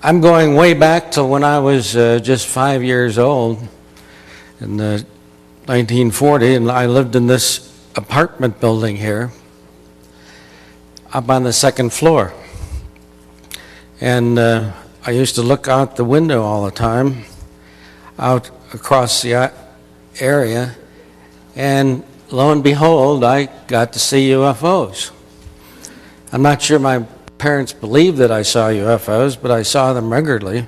I'm going way back to when I was just 5 years old in 1940, and I lived in this apartment building here up on the second floor. And I used to look out the window all the time, out across the area, and lo and behold, I got to see UFOs. I'm not sure my parents believed that I saw UFOs, but I saw them regularly.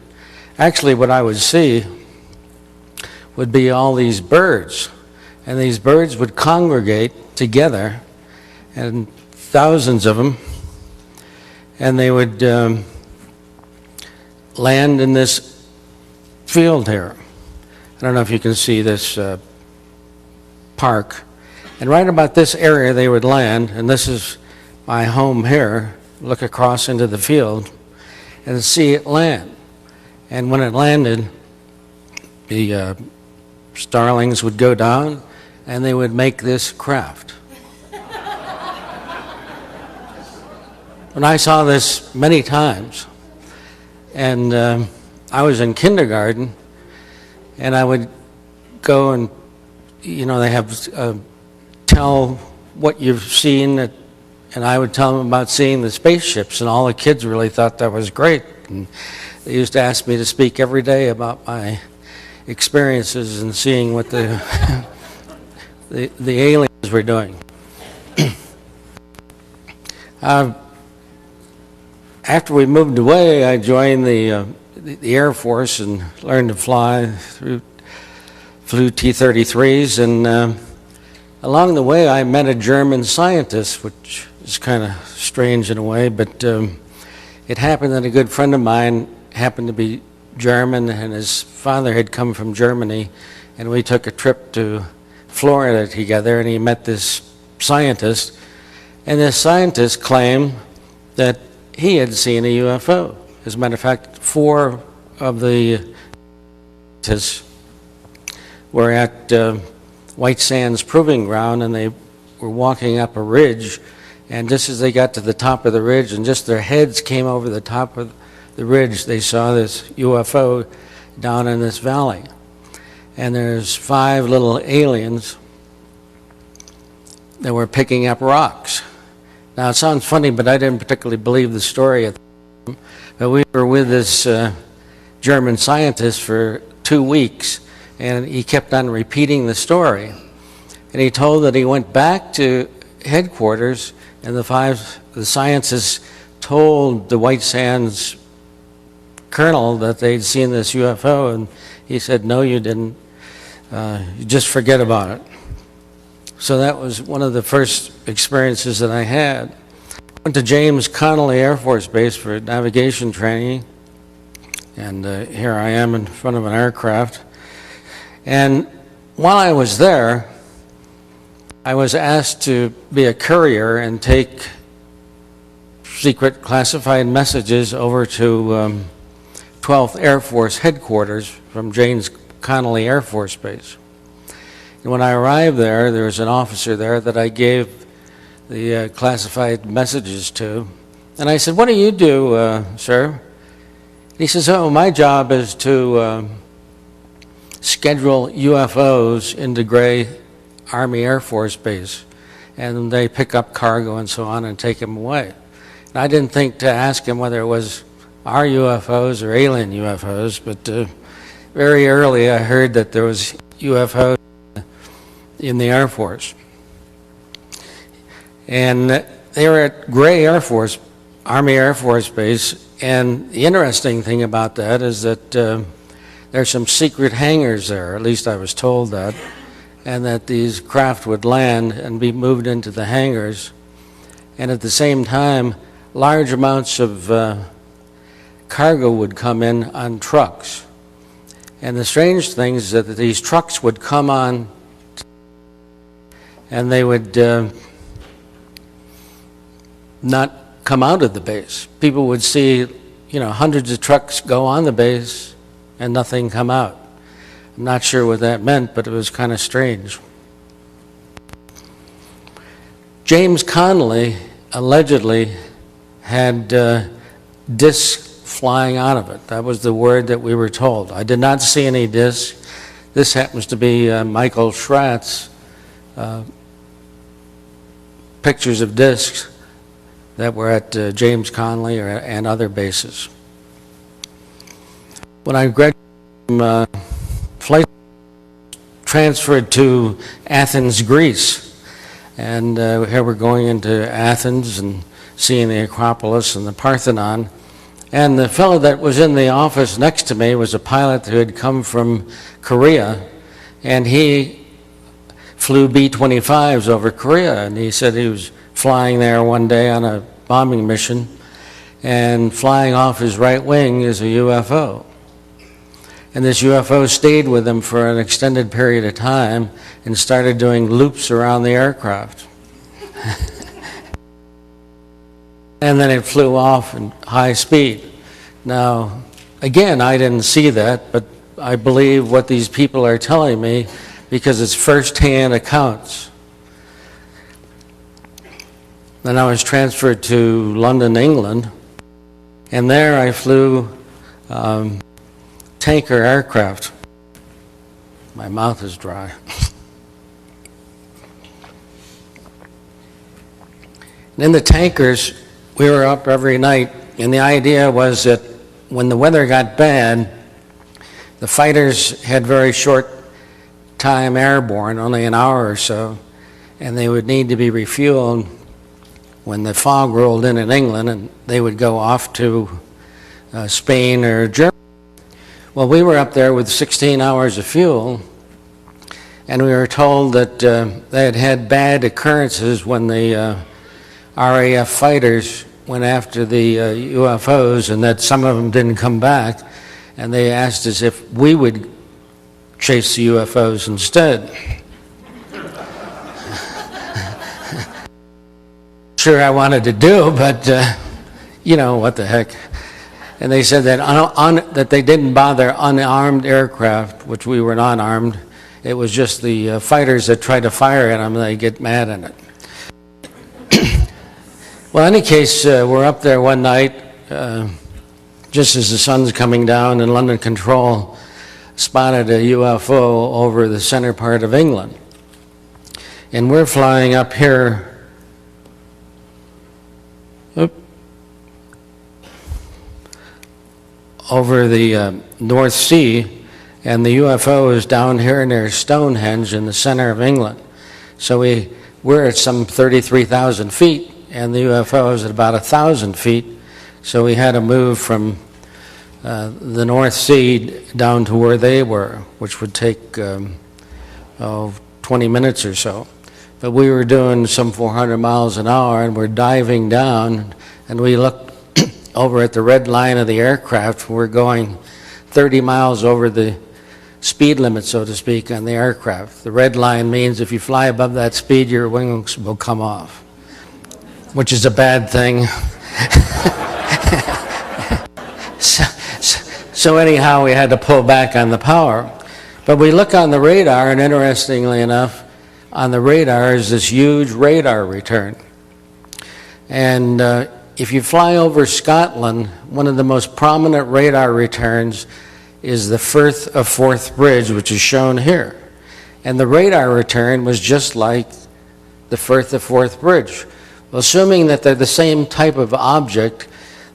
Actually, what I would see would be all these birds, and these birds would congregate together, and thousands of them, and they would land in this field here. I don't know if you can see this park, and right about this area they would land, and this is my home here. Look across into the field and see it land. And when it landed, the starlings would go down and they would make this craft. And I saw this many times. And I was in kindergarten, and I would go and, you know, they have tell what you've seen, and I would tell them about seeing the spaceships, and all the kids really thought that was great. And they used to ask me to speak every day about my experiences and seeing what the the aliens were doing. After we moved away, I joined the Air Force and learned to fly. Flew T-33s, and along the way I met a German scientist, which is kind of strange in a way, but it happened that a good friend of mine happened to be German, and his father had come from Germany, and we took a trip to Florida together, and he met this scientist, and this scientist claimed that he had seen a UFO. As a matter of fact, 4 of the scientists were at White Sands Proving Ground, and they were walking up a ridge, and just as they got to the top of the ridge and just their heads came over the top of the ridge, they saw this UFO down in this valley. And there's 5 little aliens that were picking up rocks. Now it sounds funny, but I didn't particularly believe the story at the time. But we were with this German scientist for 2 weeks, and he kept on repeating the story. And he told that he went back to headquarters, and the scientists told the White Sands colonel that they'd seen this UFO, and he said, "No, you didn't. You just forget about it." So that was one of the first experiences that I had. I went to James Connolly Air Force Base for navigation training, and here I am in front of an aircraft. And while I was there, I was asked to be a courier and take secret classified messages over to 12th Air Force headquarters from James Connolly Air Force Base. And when I arrived there, there was an officer there that I gave the classified messages to. And I said, "What do you do, sir?" He says, "Oh, my job is to schedule UFOs into Gray Army Air Force Base, and they pick up cargo and so on and take them away." And I didn't think to ask him whether it was our UFOs or alien UFOs, but very early I heard that there was UFOs in the Air Force. And they were at Gray Army Air Force Base, and the interesting thing about that is that there's some secret hangars there, at least I was told that, and that these craft would land and be moved into the hangars, and at the same time large amounts of cargo would come in on trucks. And the strange thing is that these trucks would come on and they would not come out of the base. People would see hundreds of trucks go on the base and nothing come out. I'm not sure what that meant, but it was kind of strange. James Connolly allegedly had discs flying out of it. That was the word that we were told. I did not see any discs. This happens to be Michael Schratt's pictures of discs that were at James Connolly and other bases. When I graduated from flight, transferred to Athens, Greece, and here we're going into Athens and seeing the Acropolis and the Parthenon. And the fellow that was in the office next to me was a pilot who had come from Korea, and he flew B-25s over Korea, and he said he was flying there one day on a bombing mission, and flying off his right wing is a UFO. And this UFO stayed with him for an extended period of time and started doing loops around the aircraft. And then it flew off in high speed. Now, again, I didn't see that, but I believe what these people are telling me because it's first-hand accounts. Then I was transferred to London, England, and there I flew tanker aircraft. My mouth is dry. And in the tankers, we were up every night, and the idea was that when the weather got bad, the fighters had very short time airborne, only an hour or so, and they would need to be refueled when the fog rolled in England, and they would go off to Spain or Germany. Well, we were up there with 16 hours of fuel, and we were told that they had had bad occurrences when the RAF fighters went after the UFOs, and that some of them didn't come back, and they asked us if we would chase the UFOs instead. Sure, I wanted to do, but what the heck. And they said that that they didn't bother unarmed aircraft, which we were not armed. It was just the fighters that tried to fire at them, they get mad at it. Well, in any case, we're up there one night, just as the sun's coming down, and London Control spotted a UFO over the center part of England. And we're flying up here, over the North Sea, and the UFO is down here near Stonehenge in the center of England. So we're at some 33,000 feet, and the UFO is at about 1,000 feet. So we had to move from the North Sea down to where they were, which would take 20 minutes or so. But we were doing some 400 miles an hour, and we're diving down, and we looked over at the red line of the aircraft. We're going 30 miles over the speed limit, so to speak, on the aircraft. The red line means if you fly above that speed, your wings will come off, which is a bad thing. So anyhow, we had to pull back on the power. But we look on the radar, and interestingly enough, on the radar is this huge radar return. And if you fly over Scotland, one of the most prominent radar returns is the Firth of Forth Bridge, which is shown here. And the radar return was just like the Firth of Forth Bridge. Well, assuming that they're the same type of object,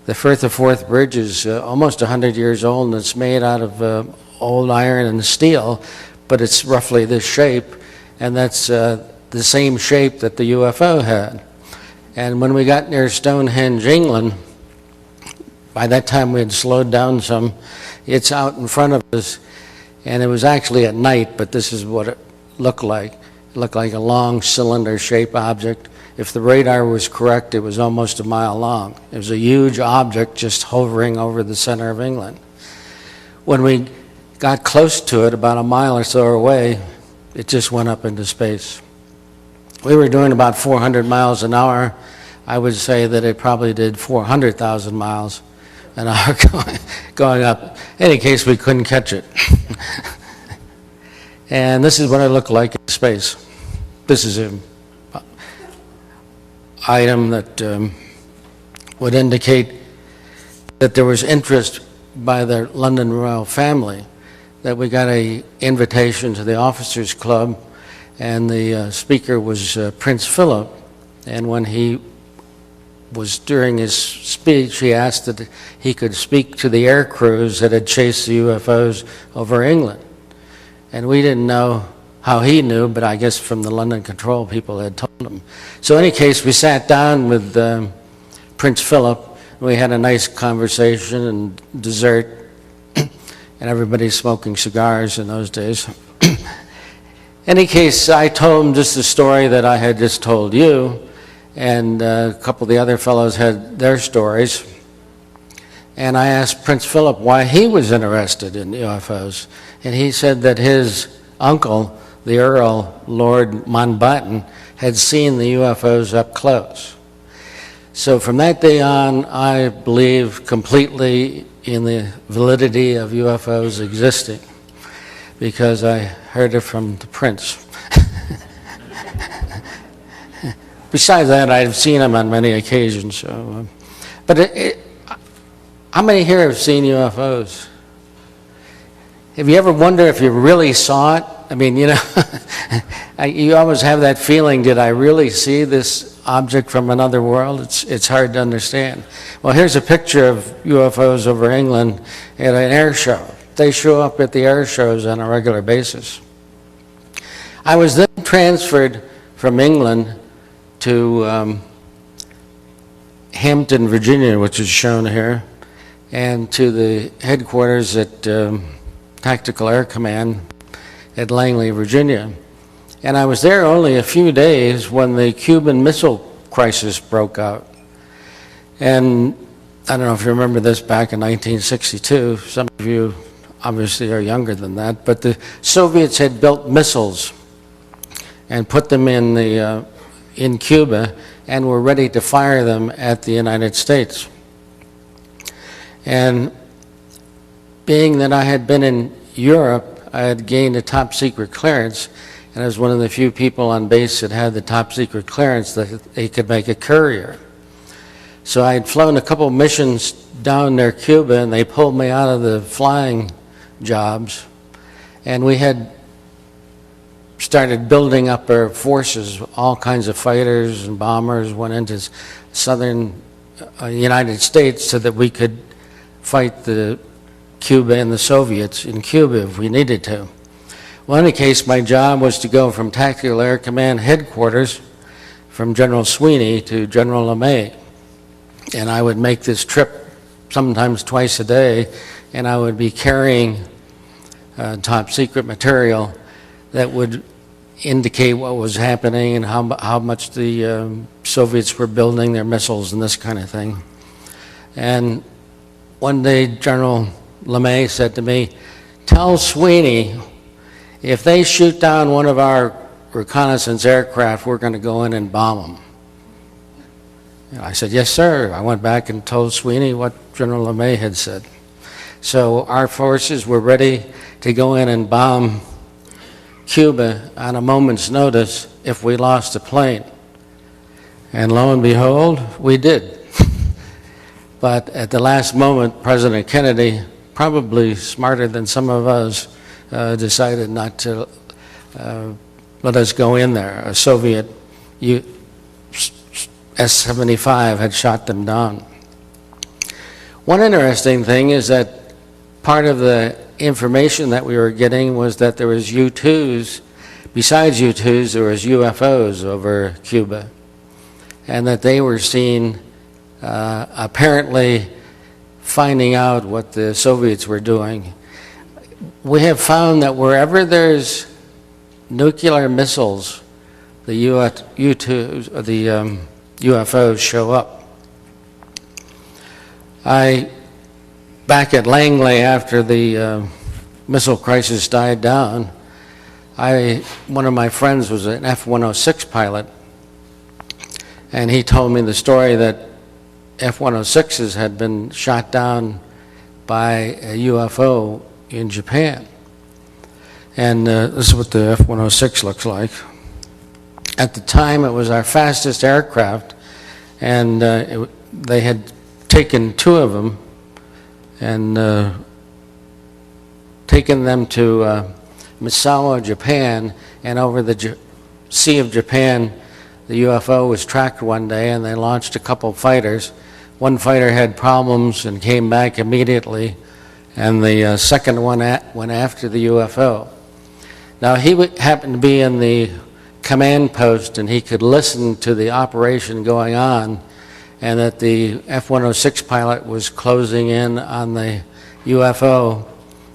the Firth of Forth Bridge is almost 100 years old, and it's made out of old iron and steel, but it's roughly this shape, and that's the same shape that the UFO had. And when we got near Stonehenge, England, by that time we had slowed down some. It's out in front of us, and it was actually at night, but this is what it looked like. It looked like a long cylinder-shaped object. If the radar was correct, it was almost a mile long. It was a huge object just hovering over the center of England. When we got close to it, about a mile or so away, it just went up into space. We were doing about 400 miles an hour. I would say that it probably did 400,000 miles an hour going up. In any case, we couldn't catch it. And this is what it looked like in space. This is an item that would indicate that there was interest by the London royal family, that we got an invitation to the officers' club, and the speaker was Prince Philip. And when he was during his speech, he asked that he could speak to the air crews that had chased the UFOs over England. And we didn't know how he knew, but I guess from the London control people had told him. So in any case, we sat down with Prince Philip. We had a nice conversation and dessert, and everybody's smoking cigars in those days. In any case, I told him just the story that I had just told you, and a couple of the other fellows had their stories. And I asked Prince Philip why he was interested in UFOs. And he said that his uncle, the Earl, Lord Mountbatten, had seen the UFOs up close. So from that day on, I believe completely in the validity of UFOs existing, because I heard it from the prince. Besides that, I've seen them on many occasions. So, how many here have seen UFOs? Have you ever wondered if you really saw it? I mean, you know, you always have that feeling, did I really see this object from another world? It's hard to understand. Well, here's a picture of UFOs over England at an air show. They show up at the air shows on a regular basis. I was then transferred from England to Hampton, Virginia, which is shown here, and to the headquarters at Tactical Air Command at Langley, Virginia. And I was there only a few days when the Cuban Missile Crisis broke out. And I don't know if you remember this back in 1962. Some of you obviously are younger than that, but the Soviets had built missiles and put them in Cuba and were ready to fire them at the United States. And being that I had been in Europe, I had gained a top secret clearance, and I was one of the few people on base that had the top secret clearance that they could make a courier. So I had flown a couple missions down near Cuba, and they pulled me out of the flying jobs, and we had started building up our forces. All kinds of fighters and bombers went into southern United States so that we could fight the Cuba and the Soviets in Cuba if we needed to. Well, in any case, my job was to go from Tactical Air Command headquarters, from General Sweeney to General LeMay. And I would make this trip sometimes twice a day, and I would be carrying top secret material that would indicate what was happening and how much the Soviets were building their missiles and this kind of thing. And one day, General LeMay said to me, "Tell Sweeney, if they shoot down one of our reconnaissance aircraft, we're going to go in and bomb them." And I said, "Yes, sir." I went back and told Sweeney what General LeMay had said. So our forces were ready to go in and bomb Cuba on a moment's notice if we lost a plane. And lo and behold, we did. But at the last moment, President Kennedy, probably smarter than some of us, decided not to let us go in there. A Soviet S-75 had shot them down. One interesting thing is that part of the information that we were getting was that there was U-2s. Besides U-2s, there was UFOs over Cuba, and that they were seen apparently finding out what the Soviets were doing. We have found that wherever there's nuclear missiles, the U-2s, the UFOs show up. Back at Langley, after the missile crisis died down, one of my friends was an F-106 pilot, and he told me the story that F-106s had been shot down by a UFO in Japan. And this is what the F-106 looks like. At the time, it was our fastest aircraft, and they had taken two of them and taken them to Misawa, Japan, and over the Sea of Japan, the UFO was tracked one day, and they launched a couple fighters. One fighter had problems and came back immediately, and the second one went after the UFO. Now, he happened to be in the command post, and he could listen to the operation going on, and that the F-106 pilot was closing in on the UFO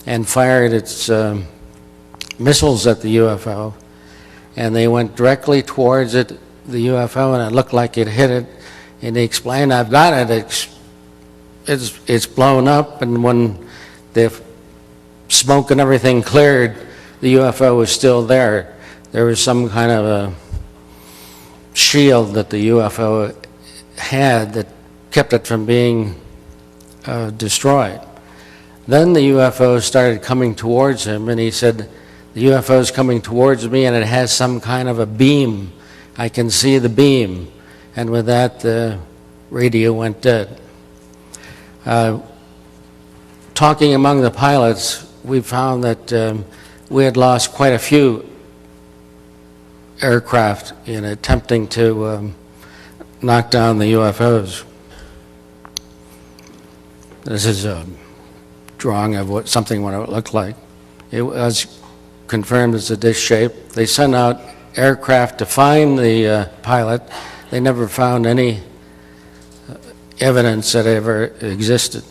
and fired its missiles at the UFO, and they went directly towards it, the UFO, and it looked like it hit it. And he explained, "I've got it. It's blown up." And when the smoke and everything cleared, the UFO was still there. There was some kind of a shield that the UFO had that kept it from being destroyed. Then the UFO started coming towards him, and he said, "The UFO is coming towards me, and it has some kind of a beam. I can see the beam." And with that, the radio went dead. Talking among the pilots, we found that we had lost quite a few aircraft in attempting to knock down the UFOs. This is a drawing of what it looked like. It was confirmed as a disc shape. They sent out aircraft to find the pilot. They never found any evidence that it ever existed.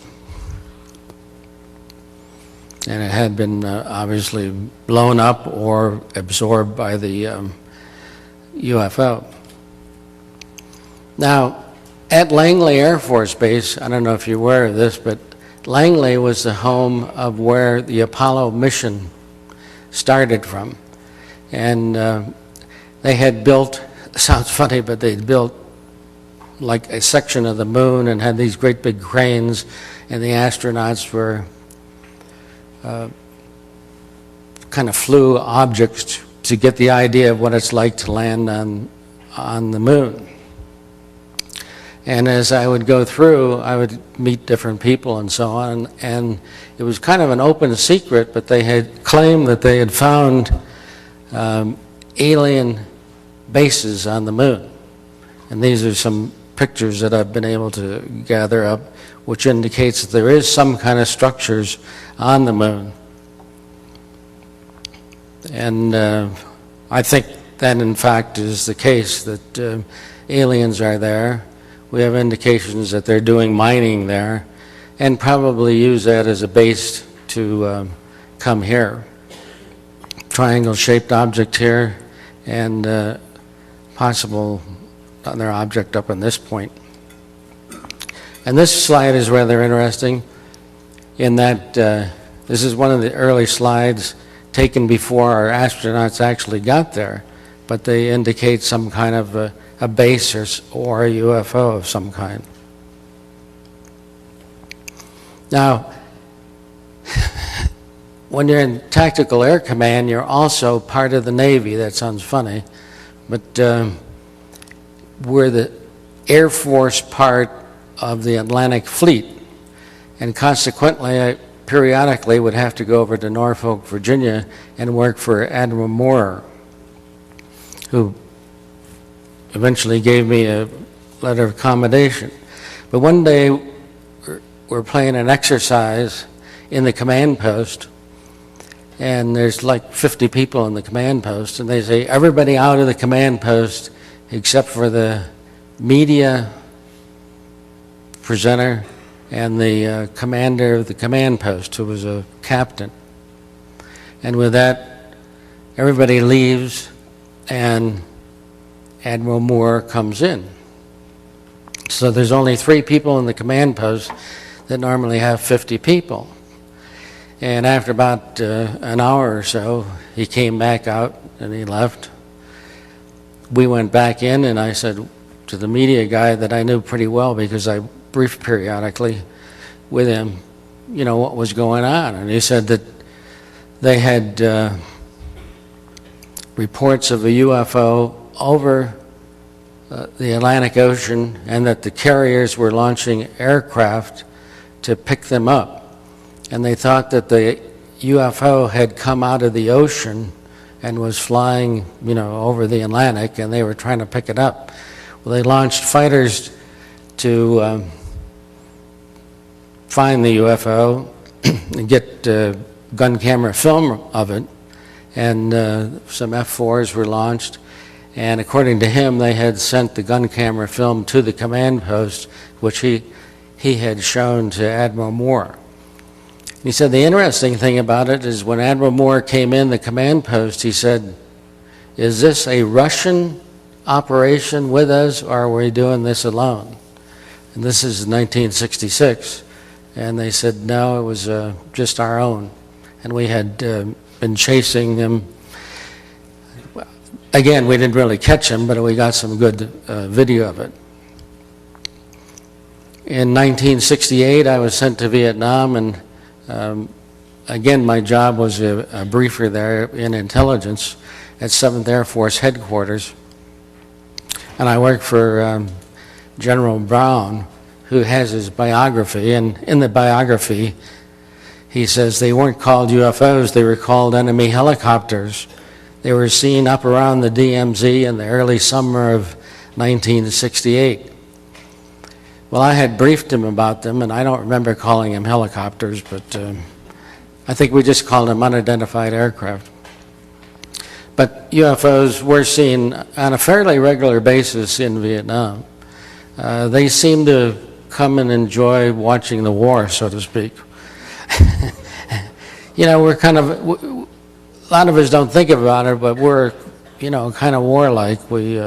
And it had been obviously blown up or absorbed by the UFO. Now, at Langley Air Force Base, I don't know if you're aware of this, but Langley was the home of where the Apollo mission started from. And they had built, sounds funny, but they'd built like a section of the moon and had these great big cranes, and the astronauts were kind of flew objects to get the idea of what it's like to land on the moon. And as I would go through, I would meet different people and so on, and it was kind of an open secret, but they had claimed that they had found alien bases on the moon. And these are some pictures that I've been able to gather up, which indicates that there is some kind of structures on the moon. And I think that in fact is the case, that aliens are there. We have indications that they're doing mining there and probably use that as a base to come here. Triangle-shaped object here and possible other object up on this point. And this slide is rather interesting in that this is one of the early slides taken before our astronauts actually got there, but they indicate some kind of a base or a UFO of some kind. Now, when you're in Tactical Air Command, you're also part of the Navy. That sounds funny, but we're the Air Force part of the Atlantic Fleet, and consequently I periodically would have to go over to Norfolk, Virginia and work for Admiral Moore, who eventually gave me a letter of commendation. But one day we're playing an exercise in the command post, and there's like 50 people in the command post, and they say, "Everybody out of the command post except for the media presenter and the commander of the command post, who was a captain." And with that, everybody leaves and Admiral Moore comes in. So there's only 3 people in the command post that normally have 50 people. And after about an hour or so, he came back out and he left. We went back in, and I said to the media guy that I knew pretty well because I brief periodically with him, what was going on. And he said that they had reports of a UFO over the Atlantic Ocean, and that the carriers were launching aircraft to pick them up. And they thought that the UFO had come out of the ocean and was flying, over the Atlantic, and they were trying to pick it up. Well, they launched fighters to find the UFO and get gun camera film of it, and some F-4s were launched. And according to him, they had sent the gun camera film to the command post, which he had shown to Admiral Moore. He said the interesting thing about it is when Admiral Moore came in the command post, he said, "Is this a Russian operation with us, or are we doing this alone?" And this is 1966. And they said, no, it was just our own. And we had been chasing them. Again, we didn't really catch him, but we got some good video of it. In 1968, I was sent to Vietnam, and again, my job was a briefer there in intelligence at 7th Air Force headquarters. And I worked for General Brown, who has his biography, and in the biography, he says they weren't called UFOs, they were called enemy helicopters. They were seen up around the DMZ in the early summer of 1968. Well, I had briefed him about them, and I don't remember calling them helicopters, but I think we just called them unidentified aircraft. But UFOs were seen on a fairly regular basis in Vietnam. They seem to come and enjoy watching the war, so to speak. We're kind of, a lot of us don't think about it, but we're, kind of warlike. We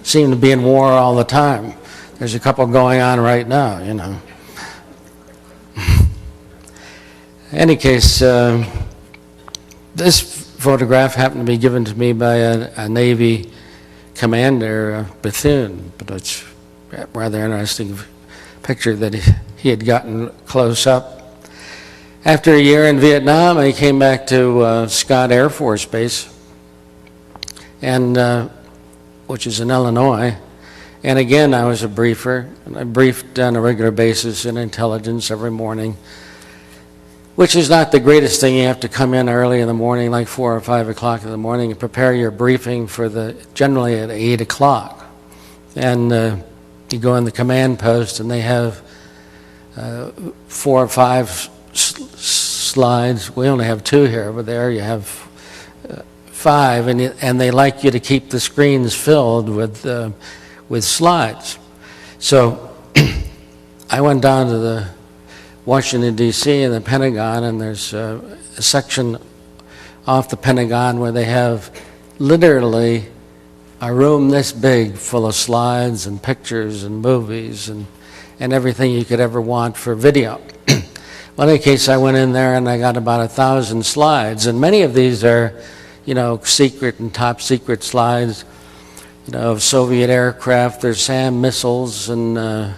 seem to be in war all the time. There's a couple going on right now, In any case, this photograph happened to be given to me by a Navy commander, Bethune, but it's a rather interesting picture that he had gotten close up. After a year in Vietnam, I came back to Scott Air Force Base, and which is in Illinois. And again, I was a briefer, and I briefed on a regular basis in intelligence every morning, which is not the greatest thing. You have to come in early in the morning, like 4 or 5 o'clock in the morning, and prepare your briefing for generally at 8 o'clock. And you go in the command post, and they have 4 or 5 slides. We only have 2 here, but there you have 5, and they like you to keep the screens filled with slides. So I went down to the Washington, D.C. and the Pentagon, and there's a section off the Pentagon where they have literally a room this big full of slides and pictures and movies and everything you could ever want for video. Well, in any case, I went in there and I got about 1,000 slides, and many of these are, secret and top secret slides, of Soviet aircraft. There's SAM missiles and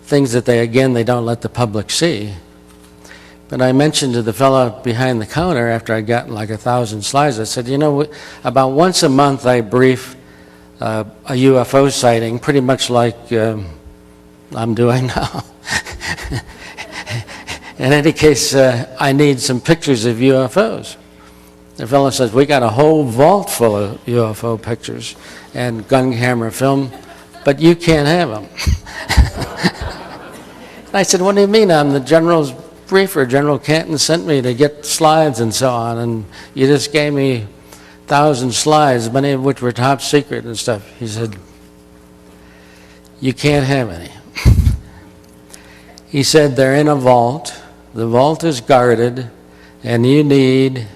things that they don't let the public see. But I mentioned to the fellow behind the counter after I got like 1,000 slides, I said, about once a month I brief a UFO sighting, pretty much like I'm doing now. In any case, I need some pictures of UFOs. The fellow says, we got a whole vault full of UFO pictures and gun camera film, but you can't have them. I said, what do you mean? I'm the general's briefer. General Canton sent me to get slides and so on, and you just gave me 1,000 slides, many of which were top secret and stuff. He said, you can't have any. He said, they're in a vault. The vault is guarded, and you need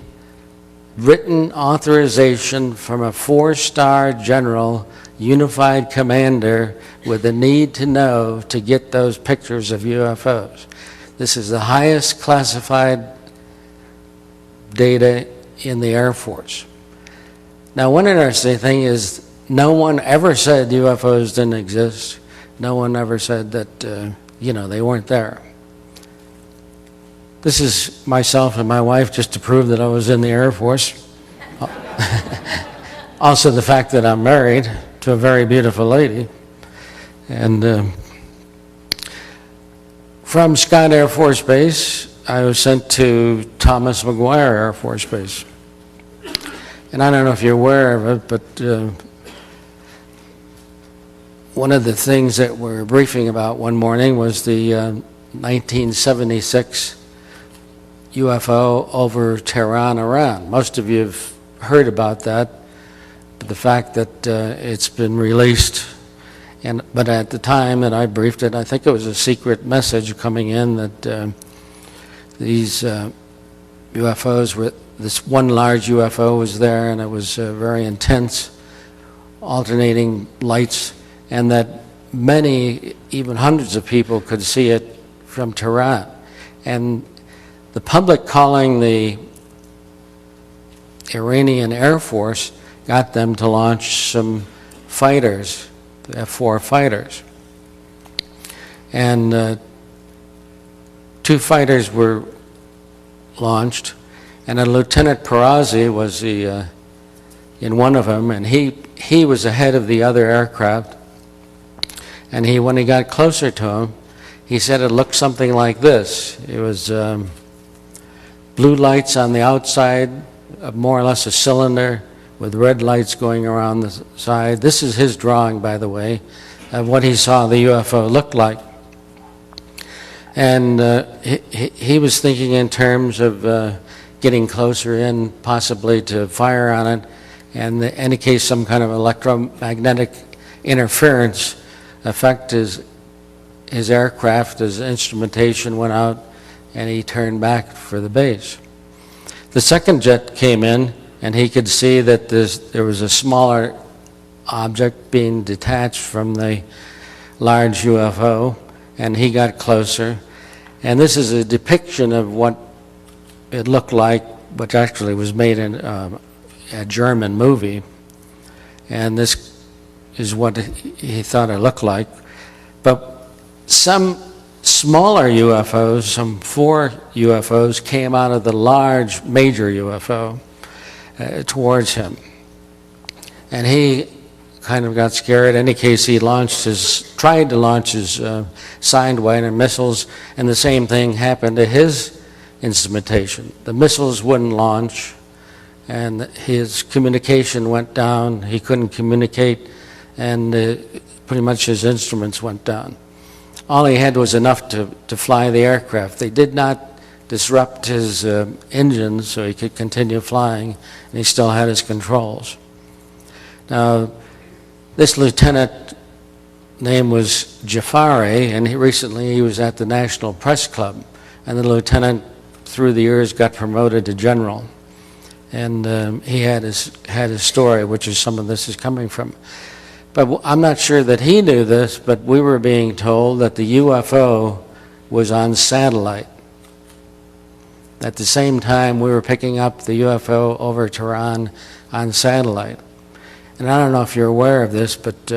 written authorization from a 4-star general, unified commander with the need to know to get those pictures of UFOs. This is the highest classified data in the Air Force. Now, one interesting thing is no one ever said UFOs didn't exist. No one ever said that they weren't there. This is myself and my wife just to prove that I was in the Air Force. Also the fact that I'm married to a very beautiful lady. And from Scott Air Force Base, I was sent to Thomas McGuire Air Force Base. And I don't know if you're aware of it, but one of the things that we're briefing about one morning was the 1976 UFO over Tehran, Iran. Most of you have heard about that, but the fact that it's been released, but at the time that I briefed it, I think it was a secret message coming in that these UFOs were, this one large UFO was there, and it was very intense, alternating lights, and that many, even hundreds of people could see it from Tehran. And the public calling the Iranian Air Force got them to launch some fighters, the F-4 fighters. And 2 fighters were launched, and a Lieutenant Perazzi was in one of them, and he was ahead of the other aircraft. And when he got closer to him, he said it looked something like this. It was blue lights on the outside, more or less a cylinder with red lights going around the side. This is his drawing, by the way, of what he saw the UFO looked like. And he was thinking in terms of getting closer in, possibly to fire on it, and in case some kind of electromagnetic interference affect his aircraft, his instrumentation went out, and he turned back for the base. The second jet came in, and he could see that there was a smaller object being detached from the large UFO, and he got closer. And this is a depiction of what it looked like, which actually was made in a German movie. And this is what he thought it looked like. But some smaller UFOs, some 4 UFOs, came out of the large major UFO towards him. And he kind of got scared. In any case, he tried to launch his Sidewinder missiles, and the same thing happened to his instrumentation. The missiles wouldn't launch, and his communication went down. He couldn't communicate, and pretty much his instruments went down. All he had was enough to fly the aircraft. They did not disrupt his engines so he could continue flying, and he still had his controls. Now, this lieutenant name was Jafari, and recently he was at the National Press Club, and the lieutenant through the years got promoted to general. And he had his story, which is some of this is coming from. But I'm not sure that he knew this, but we were being told that the UFO was on satellite. At the same time, we were picking up the UFO over Tehran on satellite. And I don't know if you're aware of this, but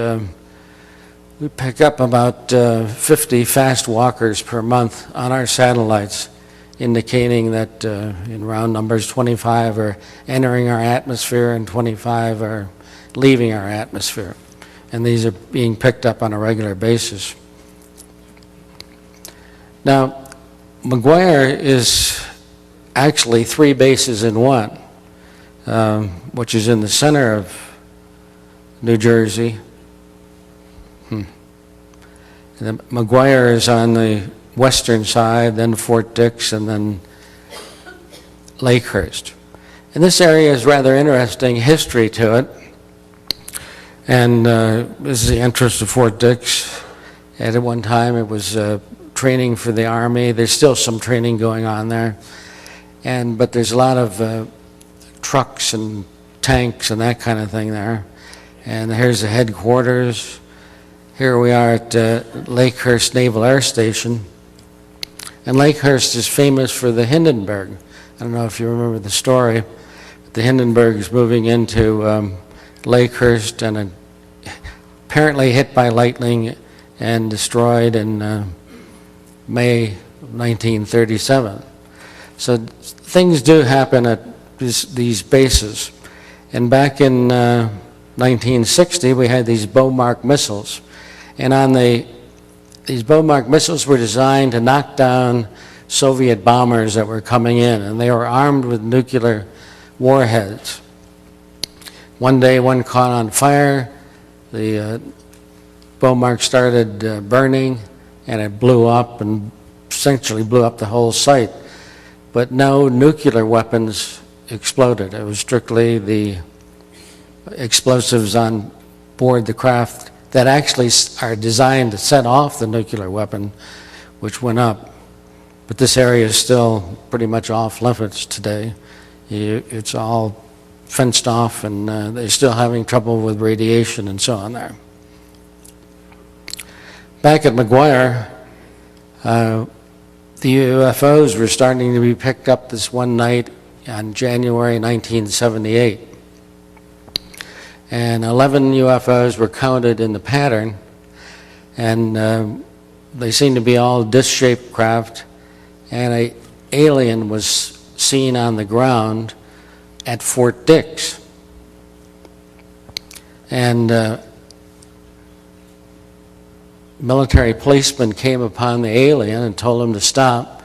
we pick up about 50 fast walkers per month on our satellites, indicating that in round numbers 25 are entering our atmosphere and 25 are leaving our atmosphere. And these are being picked up on a regular basis. Now, McGuire is actually 3 bases in one, which is in the center of New Jersey. And then McGuire is on the western side, then Fort Dix, and then Lakehurst. And this area is rather interesting history to it. And this is the entrance to Fort Dix. At one time it was training for the Army. There's still some training going on there. But there's a lot of trucks and tanks and that kind of thing there. And here's the headquarters. Here we are at Lakehurst Naval Air Station. And Lakehurst is famous for the Hindenburg. I don't know if you remember the story. But the Hindenburg is moving into Lakehurst and apparently hit by lightning and destroyed, and May 1937. So things do happen at these bases. And back in 1960, we had these Bomark missiles. And these Bomark missiles were designed to knock down Soviet bombers that were coming in, and they were armed with nuclear warheads. One day, one caught on fire. The Bomark started burning, and it blew up and essentially blew up the whole site. But no nuclear weapons exploded. It was strictly the explosives on board the craft that actually are designed to set off the nuclear weapon, which went up. But this area is still pretty much off limits today. It's all fenced off, and they're still having trouble with radiation and so on there. Back at McGuire, the UFOs were starting to be picked up this one night on January 1978. And 11 UFOs were counted in the pattern, and they seemed to be all disc-shaped craft, and an alien was seen on the ground at Fort Dix. And military policeman came upon the alien and told him to stop.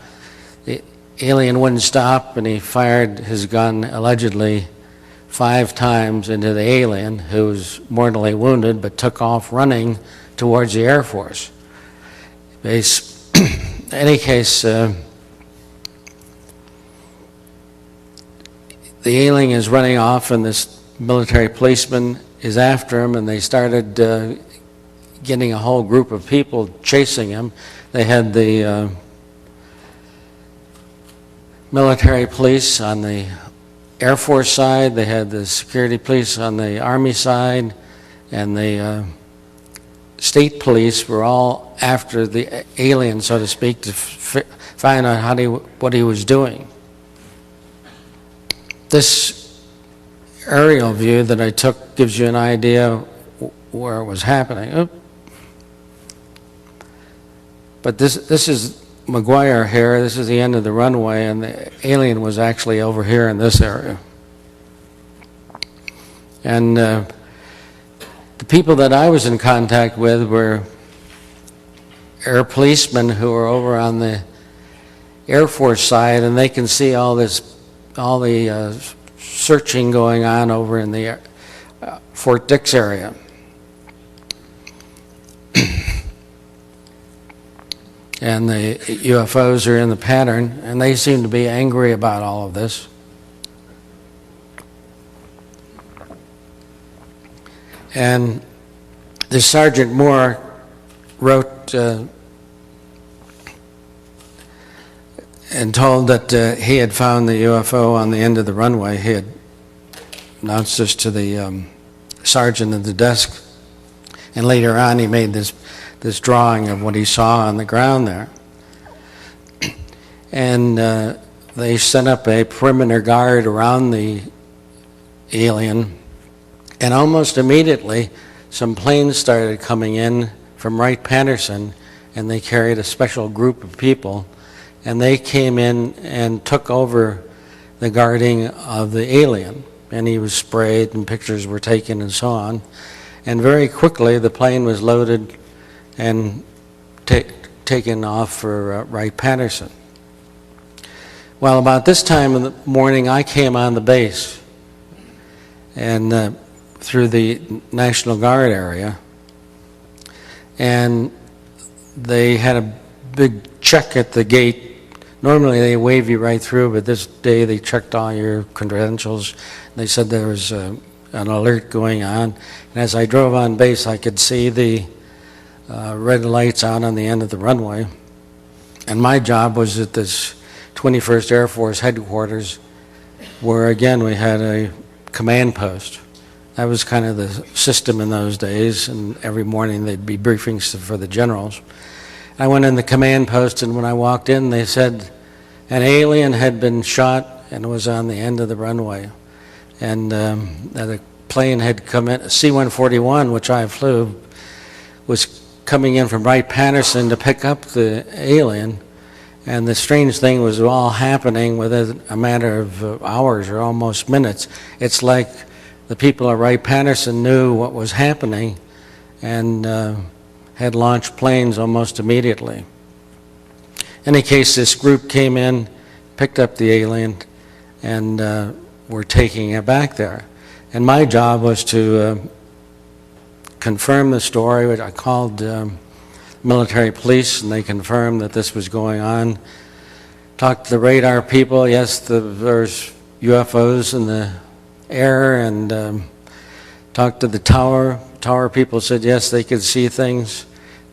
The alien wouldn't stop, and he fired his gun allegedly 5 times into the alien, who was mortally wounded but took off running towards the Air Force. In any case, the alien is running off, and this military policeman is after him, and they started getting a whole group of people chasing him. They had the military police on the Air Force side, they had the security police on the Army side, and the state police were all after the alien, so to speak, to find out what he was doing. This aerial view that I took gives you an idea where it was happening. But this is McGuire here. This is the end of the runway, and the alien was actually over here in this area. And the people that I was in contact with were air policemen who were over on the Air Force side, and they can see all the searching going on over in the Fort Dix area. And the UFOs are in the pattern, and they seem to be angry about all of this. And this Sergeant Moore wrote and told that he had found the UFO on the end of the runway. He had announced this to the sergeant at the desk, and later on he made this drawing of what he saw on the ground there. And they set up a perimeter guard around the alien, and almost immediately some planes started coming in from Wright-Patterson, and they carried a special group of people, and they came in and took over the guarding of the alien, and he was sprayed and pictures were taken and so on. And very quickly the plane was loaded and taken off for Wright-Patterson. Well, about this time in the morning, I came on the base and through the National Guard area, and they had a big check at the gate. Normally they wave you right through, but this day they checked all your credentials. They said there was an alert going on, and as I drove on base, I could see the red lights out on the end of the runway. And my job was at this 21st Air Force headquarters, where again we had a command post. That was kind of the system in those days, and every morning there'd be briefings for the generals. I went in the command post, and when I walked in, they said an alien had been shot and was on the end of the runway. And that a plane had come in, a C-141, which I flew, was coming in from Wright-Patterson to pick up the alien, and the strange thing was all happening within a matter of hours or almost minutes. It's like the people at Wright-Patterson knew what was happening and had launched planes almost immediately. In any case, this group came in, picked up the alien, and were taking it back there. And my job was to confirm the story, which I called military police, and they confirmed that this was going on. Talked to the radar people. Yes, there's UFOs in the air, and talked to the tower. Tower people said yes, they could see things,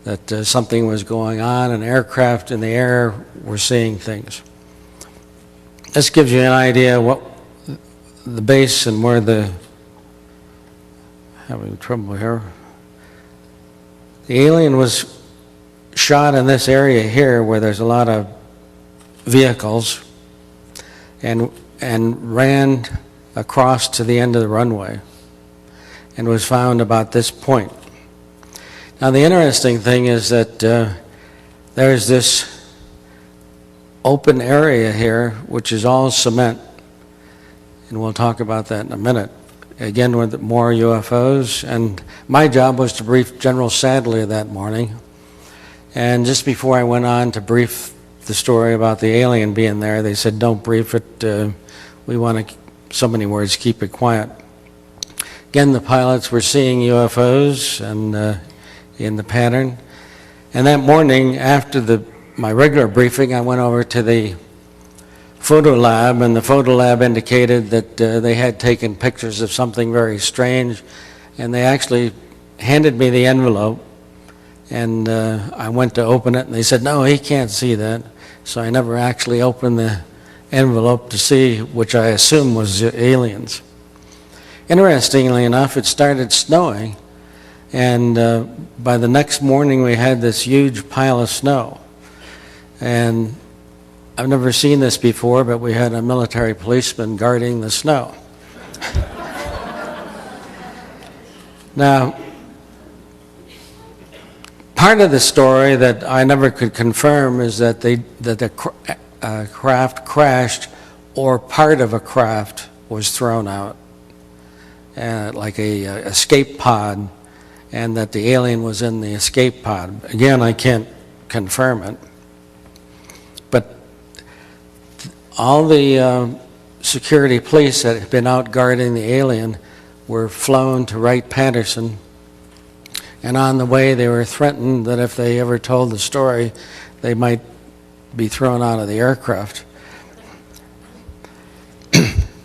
that something was going on, and aircraft in the air were seeing things. This gives you an idea what the base and where the, having trouble here. The alien was shot in this area here where there's a lot of vehicles, and ran across to the end of the runway and was found about this point. Now the interesting thing is that there's this open area here which is all cement, and we'll talk about that in a minute. Again, with more UFOs, and my job was to brief General Sadler that morning. And just before I went on to brief the story about the alien being there, they said, don't brief it, we want to, so many words, keep it quiet. Again, the pilots were seeing UFOs and in the pattern. And that morning, after my regular briefing, I went over to the photo lab, and the photo lab indicated that they had taken pictures of something very strange, and they actually handed me the envelope, and I went to open it, and they said, no, he can't see that. So I never actually opened the envelope to see, which I assume was aliens. Interestingly enough, it started snowing, and by the next morning we had this huge pile of snow. And I've never seen this before, but we had a military policeman guarding the snow. Now, part of the story that I never could confirm is that the craft crashed, or part of a craft was thrown out, like a escape pod, and that the alien was in the escape pod. Again, I can't confirm it. But all the security police that had been out guarding the alien were flown to Wright-Patterson, and on the way they were threatened that if they ever told the story, they might be thrown out of the aircraft.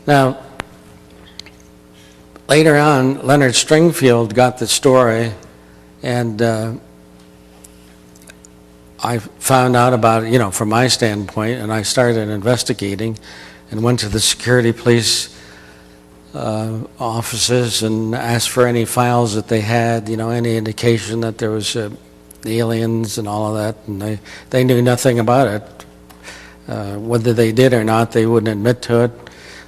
Now, later on, Leonard Stringfield got the story, and I found out about it, from my standpoint, and I started investigating and went to the security police offices and asked for any files that they had, any indication that there was aliens and all of that, and they knew nothing about it. Whether they did or not, they wouldn't admit to it.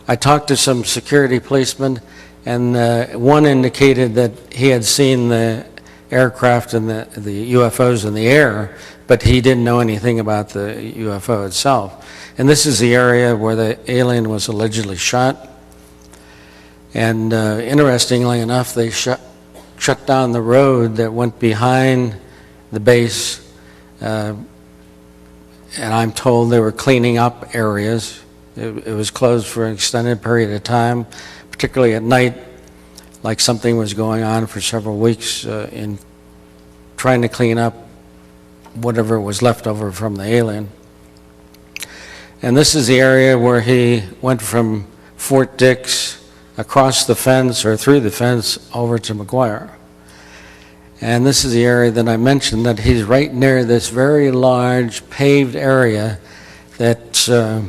I talked to some security policemen, and one indicated that he had seen the aircraft and the UFOs in the air, but he didn't know anything about the UFO itself. And this is the area where the alien was allegedly shot. And interestingly enough, they shut down the road that went behind the base, and I'm told they were cleaning up areas. It was closed for an extended period of time, particularly at night, like something was going on for several weeks in trying to clean up whatever was left over from the alien. And this is the area where he went from Fort Dix across the fence or through the fence over to McGuire. And this is the area that I mentioned, that he's right near this very large paved area that's a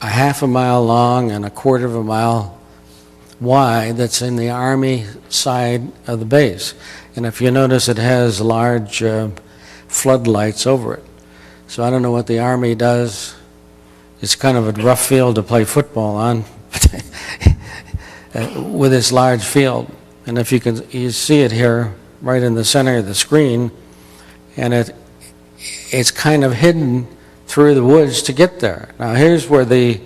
half a mile long and a quarter of a mile wide, that's in the Army side of the base. And if you notice, it has large floodlights over it. So I don't know what the Army does. It's kind of a rough field to play football on with this large field. And if you see it here, right in the center of the screen, and it's kind of hidden through the woods to get there. Now here's where the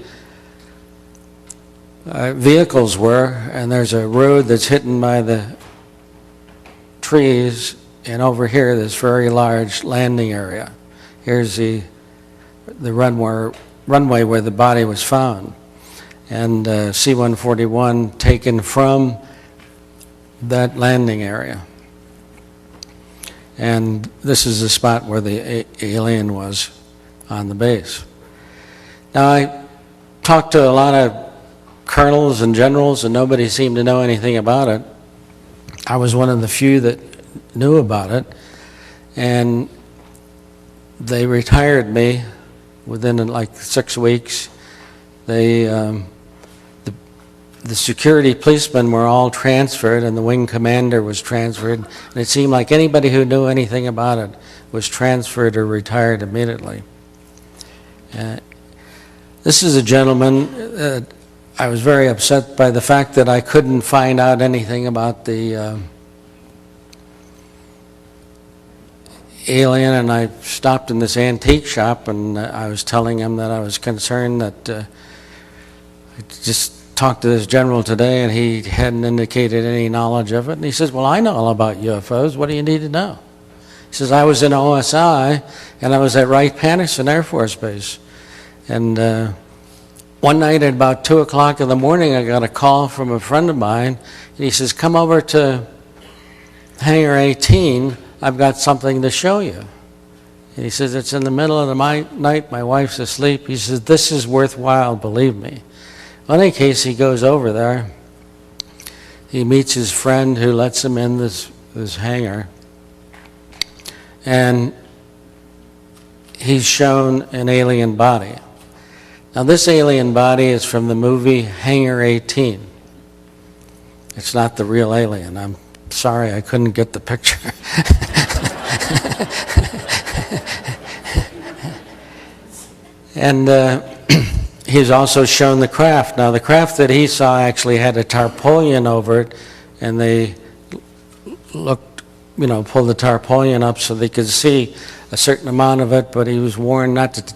vehicles were, and there's a road that's hidden by the trees, and over here this very large landing area. Here's the runway where the body was found, and C-141 taken from that landing area. And this is the spot where the alien was on the base. Now I talked to a lot of colonels and generals, and nobody seemed to know anything about it. I was one of the few that knew about it, and they retired me within like 6 weeks. The security policemen were all transferred, and the wing commander was transferred, and it seemed like anybody who knew anything about it was transferred or retired immediately. This is a gentleman. I was very upset by the fact that I couldn't find out anything about the alien, and I stopped in this antique shop, and I was telling him that I was concerned that I just talked to this general today, and he hadn't indicated any knowledge of it. And he says, well, I know all about UFOs. What do you need to know? He says, I was in OSI, and I was at Wright-Patterson Air Force Base. And one night at about 2 o'clock in the morning, I got a call from a friend of mine, and he says, come over to Hangar 18. I've got something to show you. And he says, it's in the middle of the night, my wife's asleep. He says, this is worthwhile, believe me. In any case, he goes over there. He meets his friend who lets him in this hangar. And he's shown an alien body. Now this alien body is from the movie Hangar 18. It's not the real alien. I'm sorry I couldn't get the picture. And he's also shown the craft. Now the craft that he saw actually had a tarpaulin over it, and they looked, pulled the tarpaulin up so they could see a certain amount of it, but he was warned not to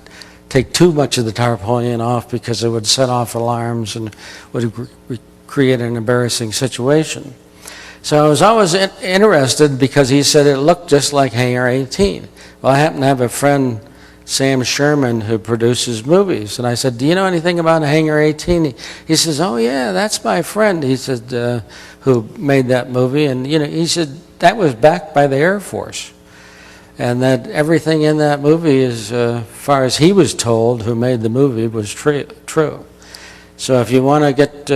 take too much of the tarpaulin off because it would set off alarms and would create an embarrassing situation. So I was always interested because he said it looked just like Hangar 18. Well, I happen to have a friend, Sam Sherman, who produces movies, and I said, do you know anything about Hangar 18? He says, oh yeah, that's my friend, he said, who made that movie, and he said that was backed by the Air Force, and that everything in that movie, as far as he was told, who made the movie, was true. So if you want to get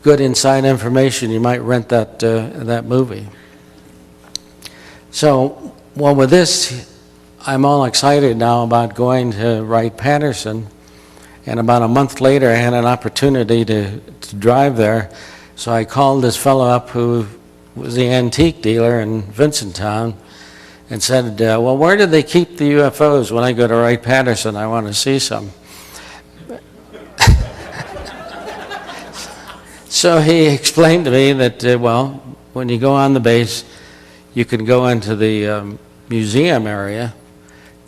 good inside information, you might rent that movie. So, well, with this, I'm all excited now about going to Wright-Patterson, and about a month later I had an opportunity to drive there. So I called this fellow up who was the antique dealer in Vincenttown and said, well, where do they keep the UFOs? When I go to Wright-Patterson, I want to see some. So he explained to me that, well, when you go on the base, you can go into the museum area.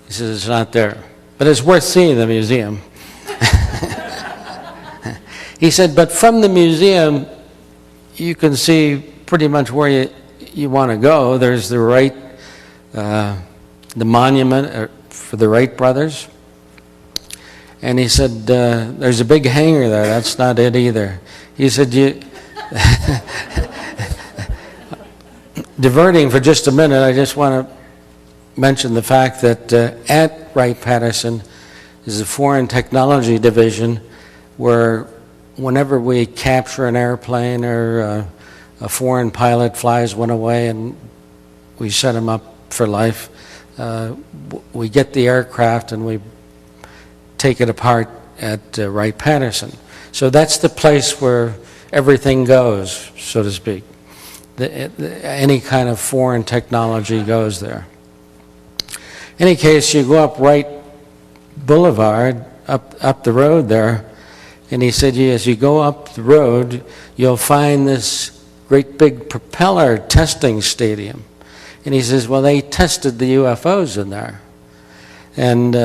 He says it's not there, but it's worth seeing the museum. He said, but from the museum, you can see pretty much where you want to go. There's the Wright, the monument for the Wright brothers. And he said, there's a big hangar there. That's not it either. He said, diverting for just a minute, I just want to mention the fact that at Wright-Patterson is a foreign technology division where whenever we capture an airplane or a foreign pilot flies one away and we set him up for life, we get the aircraft and we take it apart at Wright-Patterson. So that's the place where everything goes, so to speak. Any kind of foreign technology goes there. In any case, you go up Wright Boulevard, up the road there, and he said, as you go up the road, you'll find this great big propeller testing stadium. And he says, well, they tested the UFOs in there, and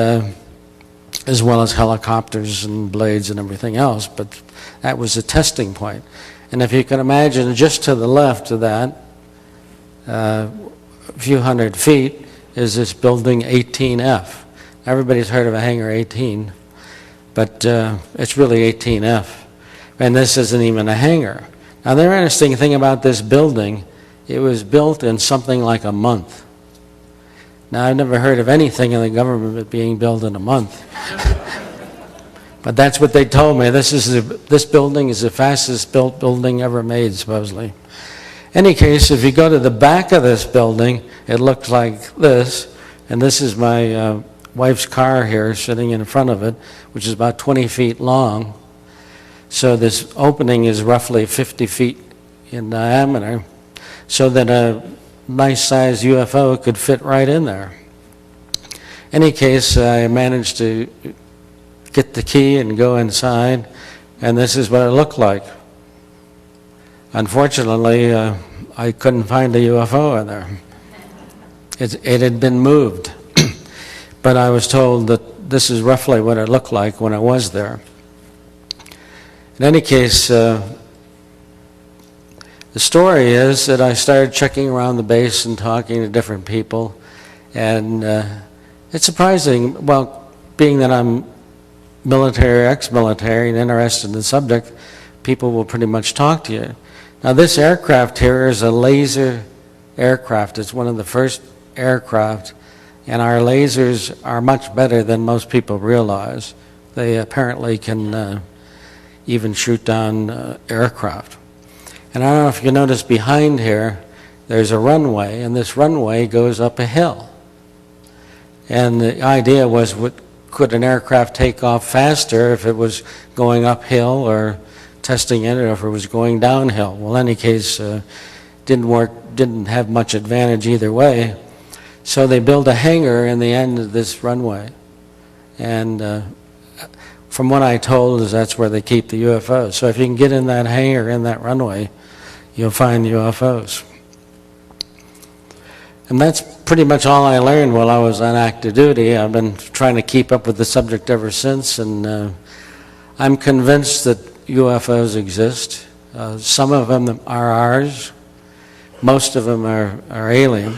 as well as helicopters and blades and everything else, but that was a testing point. And if you can imagine, just to the left of that, a few hundred feet, is this building 18F. Everybody's heard of a hangar 18, but it's really 18F. And this isn't even a hangar. Now, the interesting thing about this building, it was built in something like a month. Now, I've never heard of anything in the government being built in a month. But that's what they told me. This building is the fastest built building ever made, supposedly. Any case, if you go to the back of this building, it looks like this. And this is my wife's car here sitting in front of it, which is about 20 feet long. So this opening is roughly 50 feet in diameter, so that a nice-sized UFO could fit right in there. Any case, I managed to get the key and go inside, and this is what it looked like. Unfortunately, I couldn't find a UFO in there. It had been moved, but I was told that this is roughly what it looked like when I was there. In any case, the story is that I started checking around the base and talking to different people, and it's surprising, well, being that I'm military, ex-military, and interested in the subject, people will pretty much talk to you. Now, this aircraft here is a laser aircraft. It's one of the first aircraft, and our lasers are much better than most people realize. They apparently can even shoot down aircraft. And I don't know if you notice behind here, there's a runway, and this runway goes up a hill. And the idea was, could an aircraft take off faster if it was going uphill or testing it, or if it was going downhill? Well, in any case, didn't work, didn't have much advantage either way. So they built a hangar in the end of this runway. And from what I told is that's where they keep the UFOs. So if you can get in that hangar, in that runway, you'll find UFOs. And that's pretty much all I learned while I was on active duty. I've been trying to keep up with the subject ever since, and I'm convinced that UFOs exist. Some of them are ours. Most of them are alien.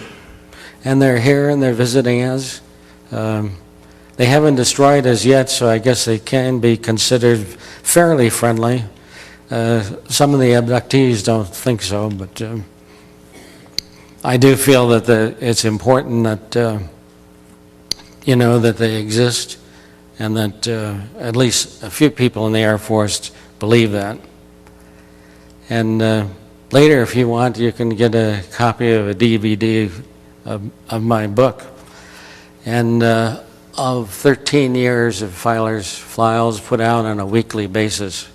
And they're here and they're visiting us. They haven't destroyed us yet, so I guess they can be considered fairly friendly. Some of the abductees don't think so, but I do feel that it's important that, you know, that they exist, and that at least a few people in the Air Force believe that. And later, if you want, you can get a copy of a DVD of my book. And of 13 years of files put out on a weekly basis.